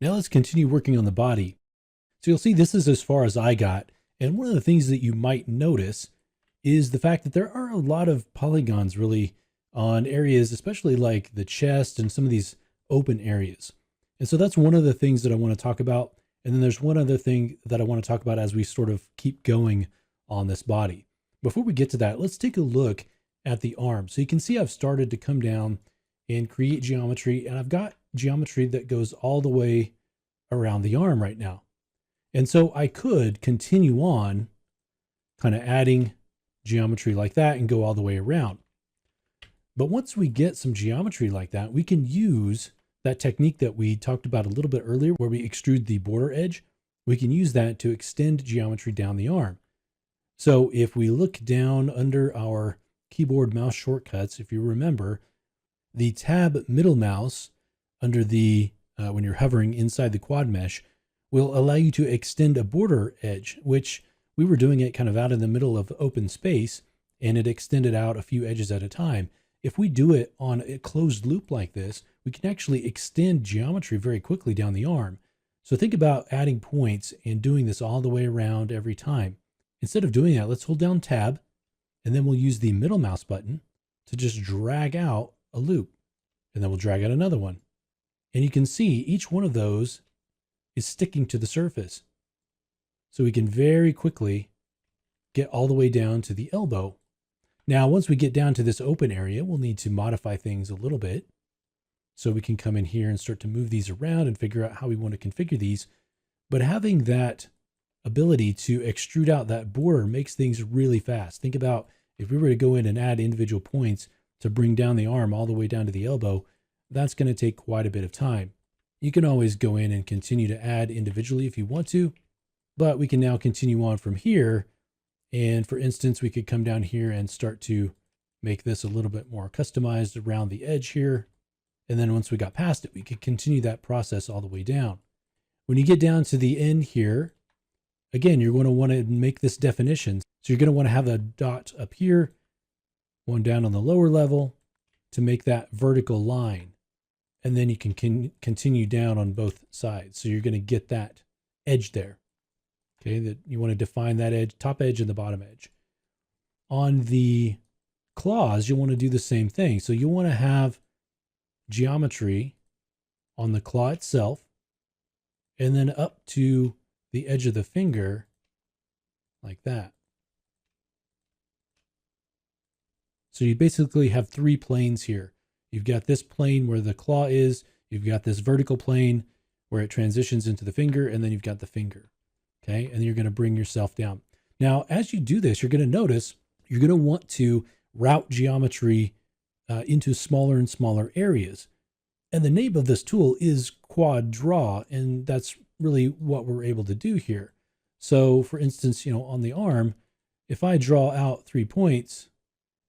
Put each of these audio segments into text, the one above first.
Now let's continue working on the body. So you'll see this is as far as I got. And one of the things that you might notice is the fact that there are a lot of polygons really on areas, especially like the chest and some of these open areas. And so that's one of the things that I want to talk about. And then there's one other thing that I want to talk about as we sort of keep going on this body. Before we get to that, let's take a look at the arm. So you can see I've started to come down and create geometry, and I've got geometry that goes all the way around the arm right now. And so I could continue on kind of adding geometry like that and go all the way around. But once we get some geometry like that, we can use that technique that we talked about a little bit earlier where we extrude the border edge. We can use that to extend geometry down the arm. So if we look down under our keyboard mouse shortcuts, if you remember, the tab middle mouse under the, when you're hovering inside the quad mesh, will allow you to extend a border edge, which we were doing it kind of out in the middle of open space, and it extended out a few edges at a time. If we do it on a closed loop like this, we can actually extend geometry very quickly down the arm. So think about adding points and doing this all the way around every time. Instead of doing that, let's hold down Tab, and then we'll use the middle mouse button to just drag out a loop, and then we'll drag out another one. And you can see each one of those is sticking to the surface. So we can very quickly get all the way down to the elbow. Now, once we get down to this open area, we'll need to modify things a little bit. So we can come in here and start to move these around and figure out how we want to configure these. But having that ability to extrude out that border makes things really fast. Think about if we were to go in and add individual points to bring down the arm all the way down to the elbow, that's going to take quite a bit of time. You can always go in and continue to add individually if you want to, but we can now continue on from here. And for instance, we could come down here and start to make this a little bit more customized around the edge here. And then once we got past it, we could continue that process all the way down. When you get down to the end here, again, you're going to want to make this definition. So you're going to want to have a dot up here, one down on the lower level to make that vertical line. And then you can continue down on both sides. So you're going to get that edge there. Okay, that you want to define that edge, top edge and the bottom edge. On the claws, you want to do the same thing. So you want to have geometry on the claw itself, and then up to the edge of the finger, like that. So you basically have three planes here. You've got this plane where the claw is, you've got this vertical plane where it transitions into the finger, and then you've got the finger. Okay, and then you're going to bring yourself down. Now, as you do this, you're going to notice you're going to want to route geometry into smaller and smaller areas. And the name of this tool is Quad Draw, and that's really what we're able to do here. So for instance, you know, on the arm, if I draw out 3 points,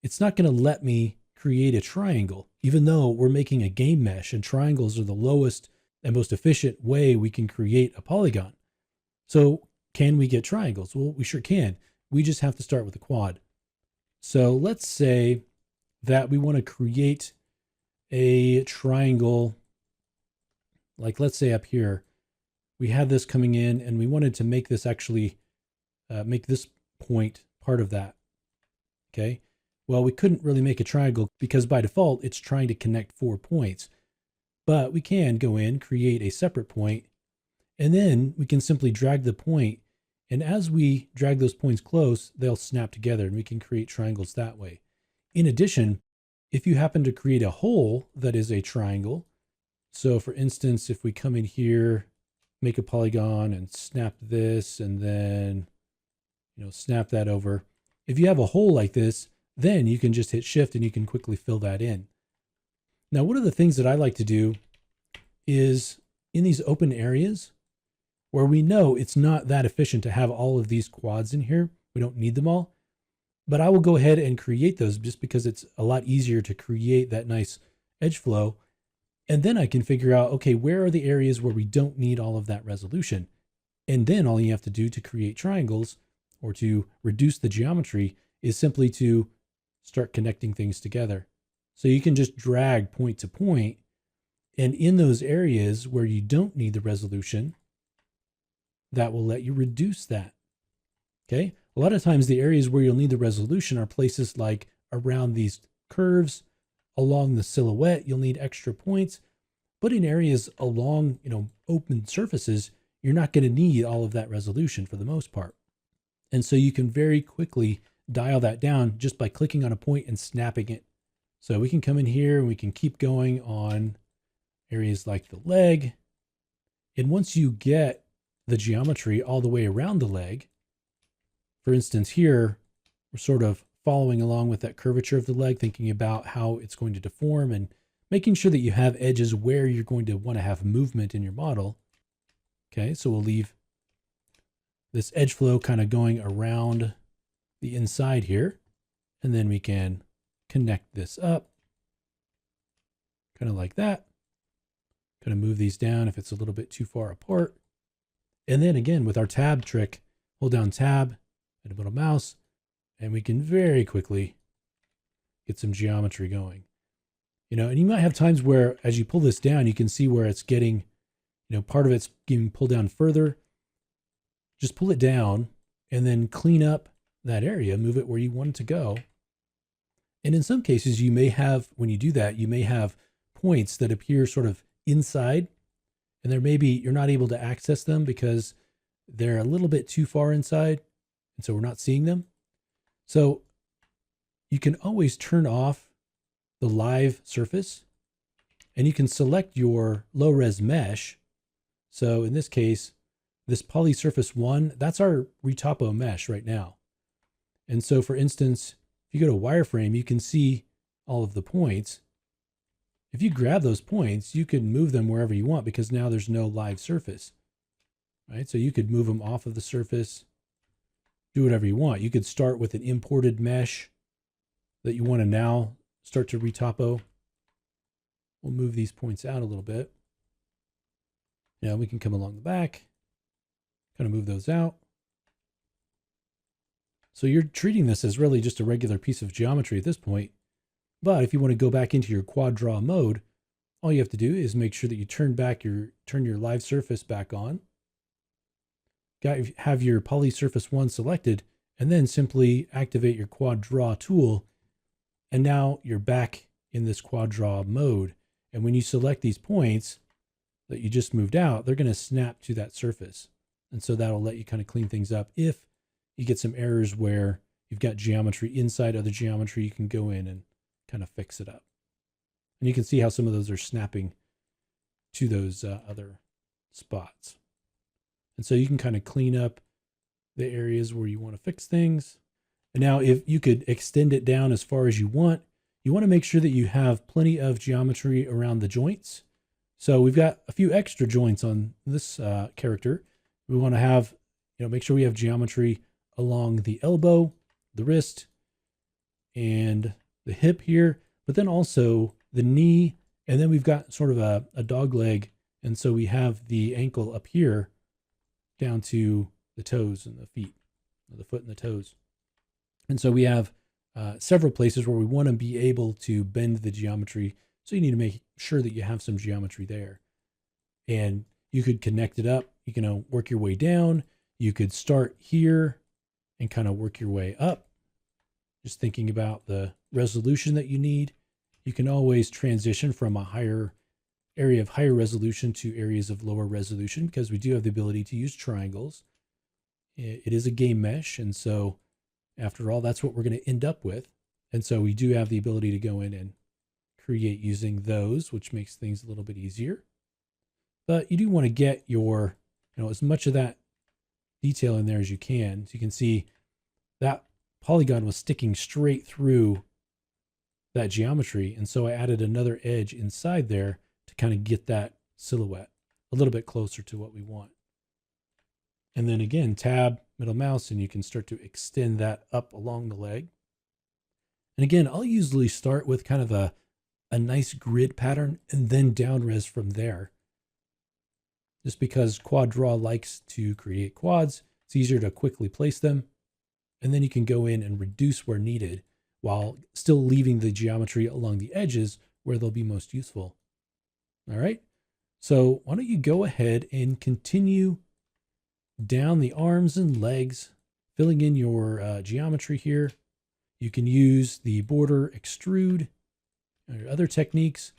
it's not going to let me create a triangle, even though we're making a game mesh and triangles are the lowest and most efficient way we can create a polygon. So can we get triangles? Well, we sure can. We just have to start with a quad. So let's say that we want to create a triangle, like let's say up here, we had this coming in and we wanted to make this actually, make this point part of that. Okay. Well, we couldn't really make a triangle because by default, it's trying to connect 4 points, but we can go in, create a separate point, and then we can simply drag the point. And as we drag those points close, they'll snap together and we can create triangles that way. In addition, if you happen to create a hole that is a triangle, so for instance, if we come in here, make a polygon and snap this, and then, you know, snap that over. If you have a hole like this, then you can just hit Shift and you can quickly fill that in. Now, one of the things that I like to do is in these open areas where we know it's not that efficient to have all of these quads in here, we don't need them all, but I will go ahead and create those just because it's a lot easier to create that nice edge flow. And then I can figure out, okay, where are the areas where we don't need all of that resolution? And then all you have to do to create triangles or to reduce the geometry is simply to start connecting things together. So you can just drag point to point And in those areas where you don't need the resolution, that will let you reduce that. Okay. A lot of times the areas where you'll need the resolution are places like around these curves, along the silhouette, you'll need extra points. But in areas along, open surfaces, you're not going to need all of that resolution for the most part. And so you can very quickly dial that down just by clicking on a point and snapping it. So we can come in here and we can keep going on areas like the leg. And once you get the geometry all the way around the leg, for instance, here, we're sort of following along with that curvature of the leg, thinking about how it's going to deform and making sure that you have edges where you're going to want to have movement in your model. Okay, so we'll leave this edge flow kind of going around the inside here, and then we can connect this up, kind of like that. Kind of move these down if it's a little bit too far apart. And then again, with our tab trick, hold down tab and a middle mouse, and we can very quickly get some geometry going. And you might have times where as you pull this down, you can see where it's getting, part of it's getting pulled down further. Just pull it down and then clean up that area, move it where you want it to go. And in some cases, you may have, when you do that, you may have points that appear sort of inside, and there maybe you're not able to access them because they're a little bit too far inside, and so we're not seeing them. So you can always turn off the live surface, and you can select your low res mesh. So in this case, this poly surface 1, that's our retopo mesh right now. And so for instance, if you go to wireframe, you can see all of the points. If you grab those points, you can move them wherever you want because now there's no live surface, right? So you could move them off of the surface, do whatever you want. You could start with an imported mesh that you want to now start to retopo. We'll move these points out a little bit. Now we can come along the back, kind of move those out. So you're treating this as really just a regular piece of geometry at this point. But if you want to go back into your quad draw mode, all you have to do is make sure that you turn your live surface back on. Have your poly surface 1 selected, and then simply activate your quad draw tool. And now you're back in this quad draw mode. And when you select these points that you just moved out, they're going to snap to that surface. And so that'll let you kind of clean things up. If you get some errors where you've got geometry inside other geometry, you can go in and kind of fix it up. And you can see how some of those are snapping to those other spots. And so you can kind of clean up the areas where you want to fix things. And now if you could extend it down as far as you want to make sure that you have plenty of geometry around the joints. So we've got a few extra joints on this character. We want to have, make sure we have geometry along the elbow, the wrist, and the hip here, but then also the knee. And then we've got sort of a dog leg. And so we have the ankle up here down to the toes and the feet, or the foot and the toes. And so we have several places where we want to be able to bend the geometry. So you need to make sure that you have some geometry there. And you could connect it up. You can work your way down. You could start here and kind of work your way up. Just thinking about the resolution that you need. You can always transition from a higher area of higher resolution to areas of lower resolution because we do have the ability to use triangles. It is a game mesh, and so after all, that's what we're going to end up with. And so we do have the ability to go in and create using those, which makes things a little bit easier. But you do want to get your, as much of that detail in there as you can. So you can see that polygon was sticking straight through that geometry. And so I added another edge inside there to kind of get that silhouette a little bit closer to what we want. And then again, tab, middle mouse, and you can start to extend that up along the leg. And again, I'll usually start with kind of a nice grid pattern and then down res from there. Just because Quad Draw likes to create quads, it's easier to quickly place them. And then you can go in and reduce where needed while still leaving the geometry along the edges where they'll be most useful. All right. So why don't you go ahead and continue down the arms and legs, filling in your geometry here. You can use the border extrude or other techniques.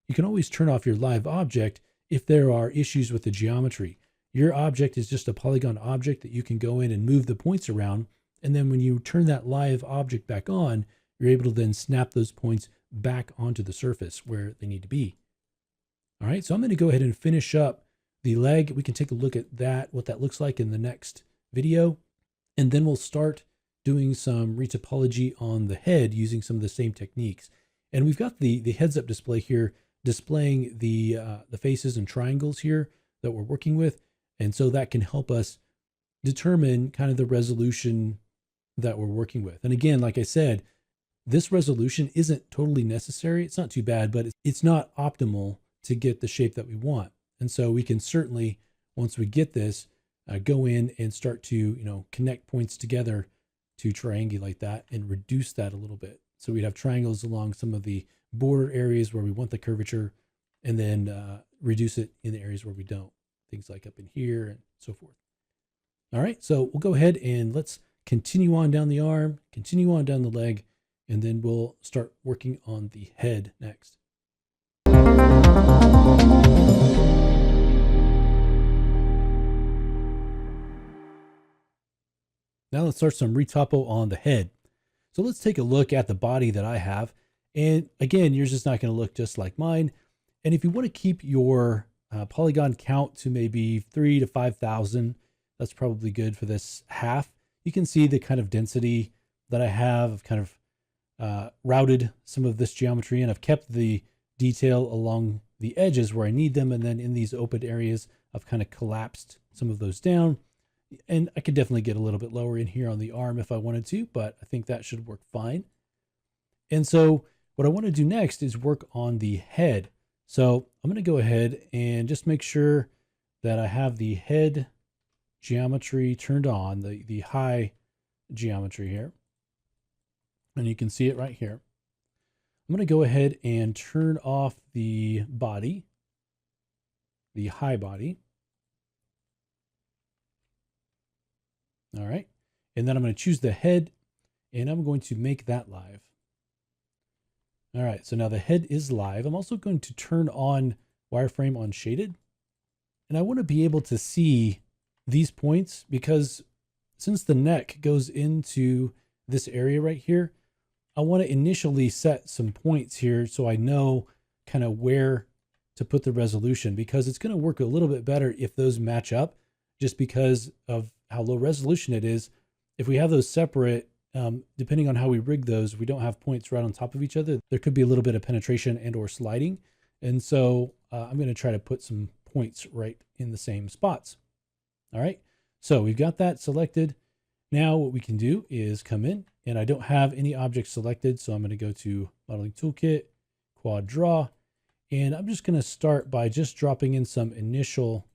You can always turn off your live object if there are issues with the geometry. Your object is just a polygon object that you can go in and move the points around. And then when you turn that live object back on, you're able to then snap those points back onto the surface where they need to be. All right, so I'm going to go ahead and finish up the leg. We can take a look at that, what that looks like in the next video. And then we'll start doing some retopology on the head using some of the same techniques. And we've got the heads up display here displaying the faces and triangles here that we're working with. And so that can help us determine kind of the resolution that we're working with. And again, like I said, this resolution isn't totally necessary. It's not too bad, but it's not optimal to get the shape that we want. And so we can certainly, once we get this, go in and start to, connect points together to triangulate that and reduce that a little bit. So we'd have triangles along some of the border areas where we want the curvature, and then reduce it in the areas where we don't. Things like up in here and so forth. All right, so we'll go ahead and let's continue on down the arm, continue on down the leg, and then we'll start working on the head next. Now let's start some retopo on the head. So let's take a look at the body that I have. And again, yours is not going to look just like mine. And if you want to keep your polygon count to maybe 3,000 to 5,000, that's probably good for this half. You can see the kind of density that I have. I've kind of routed some of this geometry, and I've kept the detail along the edges where I need them. And then in these open areas, I've kind of collapsed some of those down. And I could definitely get a little bit lower in here on the arm if I wanted to, but I think that should work fine. And so what I want to do next is work on the head. So I'm going to go ahead and just make sure that I have the head geometry turned on, the high geometry here. And you can see it right here. I'm going to go ahead and turn off the body, the high body. All right. And then I'm going to choose the head, and I'm going to make that live. All right. So now the head is live. I'm also going to turn on wireframe on shaded. And I want to be able to see these points because since the neck goes into this area right here, I want to initially set some points here so I know kind of where to put the resolution, because it's going to work a little bit better if those match up just because of how low resolution it is. If we have those separate, depending on how we rig those, we don't have points right on top of each other. There could be a little bit of penetration and or sliding. And so I'm going to try to put some points right in the same spots. All right. So we've got that selected. Now what we can do is come in, and I don't have any objects selected. So I'm going to go to Modeling Toolkit, Quad Draw, and I'm just going to start by just dropping in some initial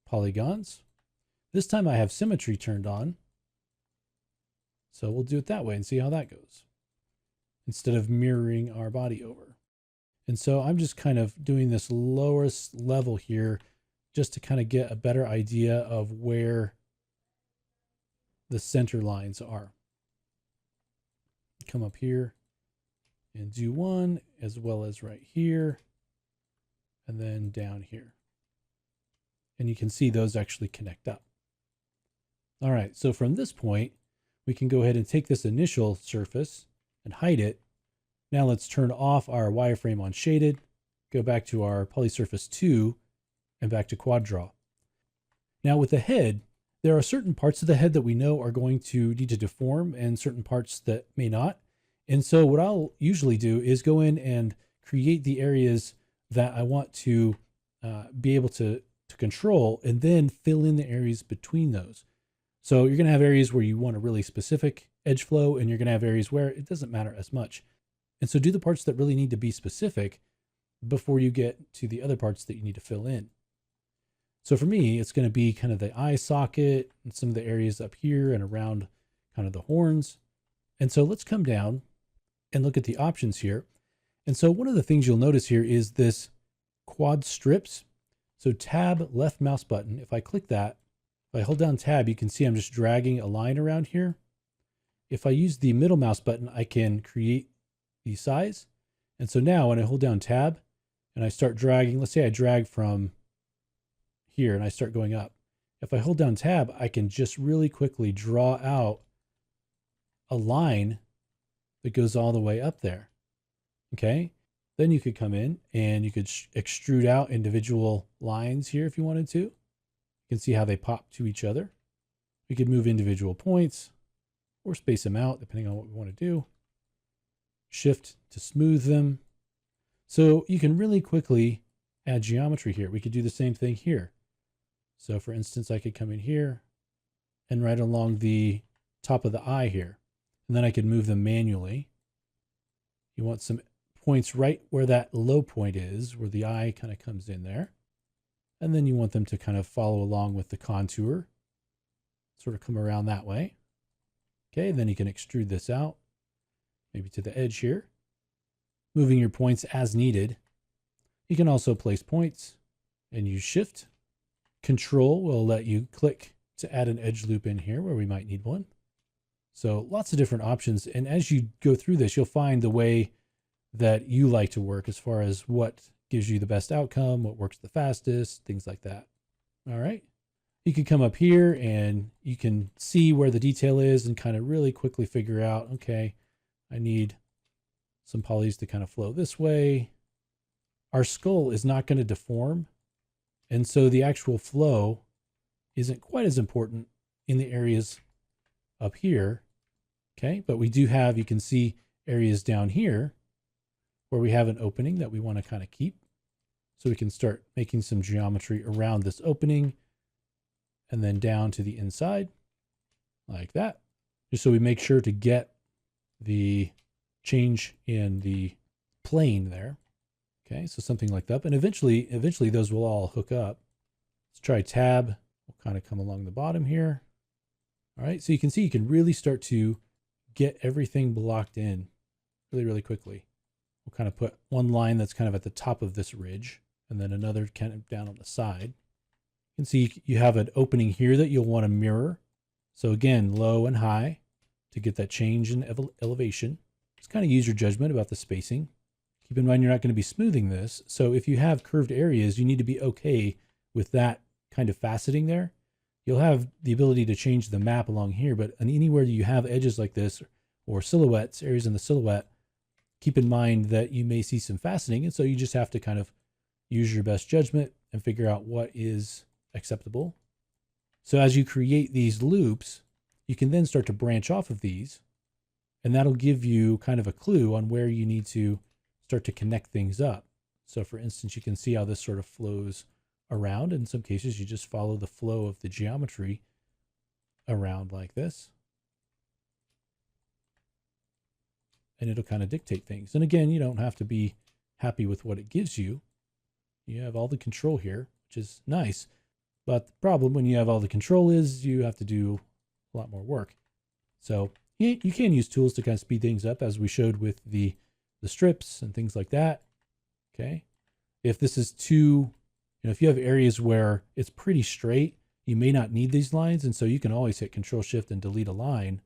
polygons. This time I have symmetry turned on. So we'll do it that way and see how that goes instead of mirroring our body over. And so I'm just kind of doing this lowest level here just to kind of get a better idea of where the center lines are. Come up here and do one, as well as right here, and then down here. And you can see those actually connect up. All right, so from this point, we can go ahead and take this initial surface and hide it. Now let's turn off our wireframe on shaded, go back to our polysurface 2, and back to quad draw. Now with the head, there are certain parts of the head that we know are going to need to deform and certain parts that may not. And so what I'll usually do is go in and create the areas that I want to be able to control, and then fill in the areas between those. So you're going to have areas where you want a really specific edge flow, and you're going to have areas where it doesn't matter as much. And so do the parts that really need to be specific before you get to the other parts that you need to fill in. So for me, it's going to be kind of the eye socket and some of the areas up here and around kind of the horns. And so let's come down and look at the options here. And so one of the things you'll notice here is this quad strips. So tab, left mouse button. If I click that, if I hold down tab, you can see I'm just dragging a line around here. If I use the middle mouse button, I can create the size. And so now when I hold down tab and I start dragging, let's say I drag from here and I start going up. If I hold down tab, I can just really quickly draw out a line that goes all the way up there. Okay. Then you could come in and you could extrude out individual lines here if you wanted to. You can see how they pop to each other. We could move individual points or space them out depending on what we want to do. Shift to smooth them. So you can really quickly add geometry here. We could do the same thing here. So for instance, I could come in here and right along the top of the eye here, and then I could move them manually. You want some points right where that low point is, where the eye kind of comes in there. And then you want them to kind of follow along with the contour, sort of come around that way. Okay, then you can extrude this out, maybe to the edge here, moving your points as needed. You can also place points and use Shift. Control will let you click to add an edge loop in here where we might need one. So lots of different options. And as you go through this, you'll find the way that you like to work as far as what gives you the best outcome, what works the fastest, things like that. All right. You can come up here and you can see where the detail is and kind of really quickly figure out, okay, I need some polys to kind of flow this way. Our skull is not going to deform. And so the actual flow isn't quite as important in the areas up here. Okay. But we do have, you can see areas down here where we have an opening that we want to kind of keep. So we can start making some geometry around this opening and then down to the inside like that. Just so we make sure to get the change in the plane there. Okay, so something like that. And eventually those will all hook up. Let's try tab. We'll kind of come along the bottom here. All right, so you can see you can really start to get everything blocked in really, really quickly. We'll kind of put one line that's kind of at the top of this ridge and then another kind of down on the side. You can see you have an opening here that you'll want to mirror. So again, low and high to get that change in elevation. Just kind of use your judgment about the spacing. Keep in mind, you're not going to be smoothing this. So if you have curved areas, you need to be okay with that kind of faceting there. You'll have the ability to change the map along here, but anywhere you have edges like this or silhouettes, areas in the silhouette, keep in mind that you may see some faceting. And so you just have to kind of use your best judgment and figure out what is acceptable. So as you create these loops, you can then start to branch off of these, and that'll give you kind of a clue on where you need to start to connect things up. So for instance, you can see how this sort of flows around. In some cases, you just follow the flow of the geometry around like this. And it'll kind of dictate things. And again, you don't have to be happy with what it gives you. You have all the control here, which is nice. But the problem when you have all the control is you have to do a lot more work. So you can use tools to kind of speed things up, as we showed with the strips and things like that. Okay. If this is too, if you have areas where it's pretty straight, you may not need these lines. And so you can always hit Control Shift and delete a line,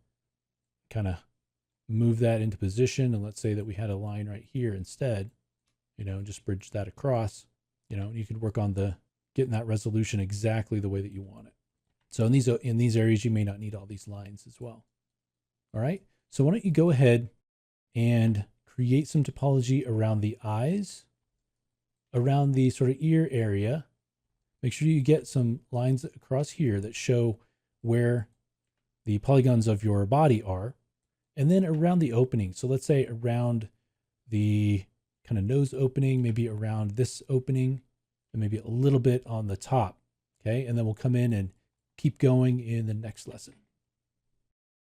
kind of move that into position. And let's say that we had a line right here instead, just bridge that across, you can work on getting that resolution exactly the way that you want it. So in these areas, you may not need all these lines as well. All right. So why don't you go ahead and create some topology around the eyes, around the sort of ear area. Make sure you get some lines across here that show where the polygons of your body are, and then around the opening. So let's say around the kind of nose opening, maybe around this opening, and maybe a little bit on the top. Okay. And then we'll come in and keep going in the next lesson.